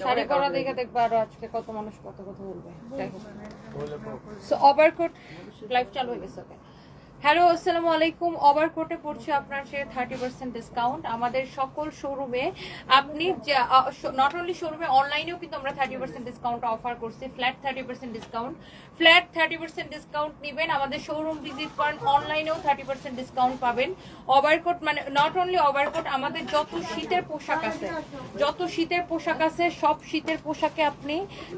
শাড়ি পরা দেখে দেখবা আরো আজকে কত মানুষ কত কথা বলবে। যাই হোক, সো ওভারকোট লাইভ চালু হয়ে গেছে। হ্যালো, আসসালামু আলাইকুম। ওভারকোটে পড়ছে আপনার সে 30% ডিসকাউন্ট আমাদের সকল শোরুমে। আপনি নট অনলি শোরুমে, অনলাইনেও কিন্তু আমরা 30% ডিসকাউন্ট অফার করছি। ফ্ল্যাট 30% ডিসকাউন্ট, ফ্ল্যাট 30% ডিসকাউন্ট নেবেন, আমাদের শোরুম ভিজিট করেন, অনলাইনেও 30% ডিসকাউন্ট পাবেন। ওভারকোট মানে নট অনলি ওভারকোট, আমাদের যত শীতের পোশাক আছে, সব শীতের পোশাকে আপনি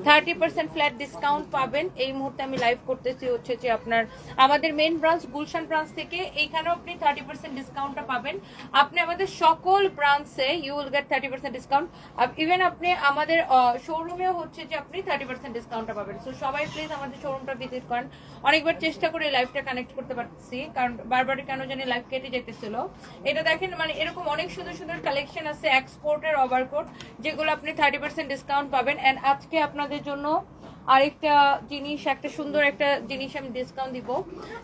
30% ফ্ল্যাট ডিসকাউন্ট পাবেন। এই মুহূর্তে আমি লাইভ করতেছি হচ্ছে যে আপনার আমাদের মেইন ব্রাঞ্চ গুলশান ব্রাঞ্চ থেকে, এইখানেও আপনি 30% ডিসকাউন্টটা পাবেন। আপনি আমাদের সকল ব্রাঞ্চে you will get 30% discount. Even আপনি আমাদের শোরুমেও হচ্ছে যে আপনি 30% ডিসকাউন্টটা পাবেন। সো সবাই প্লিজ আমাদের শোরুমটা ভিজিট করেন। অনেকবার চেষ্টা করে লাইভটা কানেক্ট করতে পারছি, কারণ বারবার কেন জানি লাইভ কেটে যেতেছিল। এটা দেখেন, মানে এরকম অনেক সুন্দর সুন্দর কালেকশন আছে এক্সপোর্টের ওভারকোট, যেগুলো আপনি 30% ডিসকাউন্ট পাবেন। এন্ড আজকে আপনাদের জন্য আরেকটা জিনিস, একটা সুন্দর একটা জিনিস আমি ডিসকাউন্ট দিব।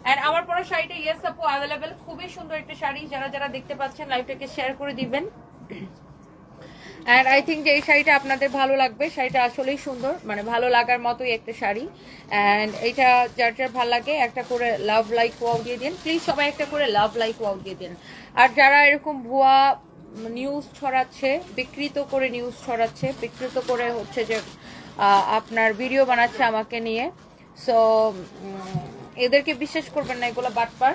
এন্ড আমার পরা শাড়িটা ইয়েস আপু অ্যাভেলেবেল, খুবই সুন্দর একটা শাড়ি। যারা যারা দেখতে পাচ্ছেন লাইভটাকে শেয়ার করে দিবেন। অ্যান্ড আই থিঙ্ক যে এই শাড়িটা আপনাদের ভালো লাগবে। শাড়িটা আসলেই সুন্দর, মানে ভালো লাগার মতোই একটা শাড়ি। অ্যান্ড এইটা যার যার ভালো লাগে একটা করে লাভ লাইক ওয়াও দিয়ে দিন প্লিজ, সবাই একটা করে লাভ লাইক ওয়াও দিয়ে দিন। আর যারা এরকম ভুয়া নিউজ ছড়াচ্ছে, বিকৃত করে নিউজ ছড়াচ্ছে, বিকৃত করে হচ্ছে যে আপনার ভিডিও বানাচ্ছে আমাকে নিয়ে, সো এদেরকে বিশ্বাস করবেন না, এগুলো বাটপার।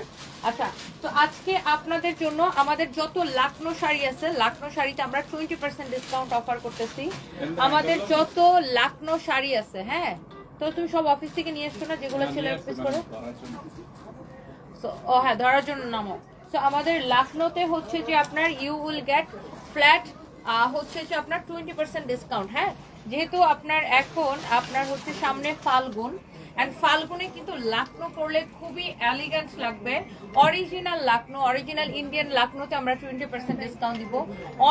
আচ্ছা, তো আজকে আপনাদের জন্য আমাদের যত লাখনো শাড়ি আছে, লাখনো শাড়িতে আমরা 20% ডিসকাউন্ট অফার করতেছি। আমাদের যত লাখনো শাড়ি আছে, হ্যাঁ, তো তুমি সব অফিস থেকে নিয়ে এসছো না, যেগুলো ছেলে অফিস করে, ও হ্যাঁ ধরার জন্য নামো। সো আমাদের লাখনোতে হচ্ছে যে আপনার ইউ উইল গেট ফ্ল্যাট হচ্ছে যে আপনার 20% ডিসকাউন্ট। হ্যাঁ, যেহেতু আপনার এখন আপনার হচ্ছে সামনে ফাল্গুন, অ্যান্ড ফাল্গুনে কিন্তু লাখনো পরলে খুবই এলিগেন্ট লাগবে। অরিজিনাল লাখনো, অরিজিনাল ইন্ডিয়ান লাখনোতে আমরা 20% ডিসকাউন্ট দিব,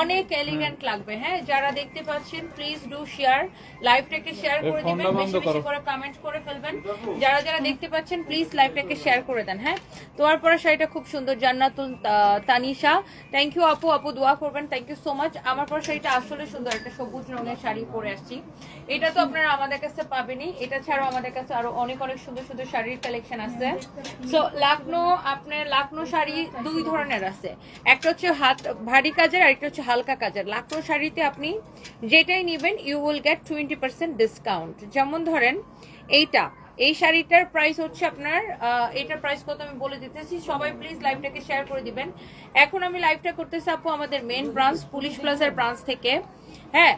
অনেক এলিগেন্ট লাগবে। হ্যাঁ, যারা দেখতে পাচ্ছেন প্লিজ ডু শেয়ার, লাইভটাকে শেয়ার করে দিবেন, বেশি বেশি করে কমেন্ট করে ফেলবেন। যারা যারা দেখতে পাচ্ছেন প্লিজ লাইভটাকে শেয়ার করে দেন। হ্যাঁ, তোমার পরা শাড়িটা খুব সুন্দর, জান্নাতুল তানিশা, থ্যাংক ইউ আপু, আপু দোয়া করবেন, থ্যাংক ইউ সো মাচ। আমার পরা শাড়িটা আসলে সুন্দর, একটা সবুজ রঙের শাড়ি পরে আসছি। এটা তো আপনারা আমাদের কাছে পাবেনই, এটা ছাড়াও আমাদের কাছে আরো অনেক অনেক সুন্দর সুন্দর শাড়ির কালেকশন আছে। সো লাখনো, আপনার লাখনো শাড়ি দুই ধরনের আছে, একটা হচ্ছে হাত ভারী কাজের, আর একটা হচ্ছে হালকা কাজের। লাখনো শাড়িতে আপনি যেটাই নেবেন ইউ উইল গেট 20% ডিসকাউন্ট। যেমন ধরেন এইটা, এই শাড়িটার প্রাইস হচ্ছে আপনার, এটার প্রাইস কত আমি বলে দিতেছি, সবাই প্লিজ লাইভটাকে শেয়ার করে দিবেন। এখন আমি লাইভটা করতেছি আপু আমাদের মেইন ব্রাঞ্চ পুলিশ প্লাজার ব্রাঞ্চ থেকে। হ্যাঁ,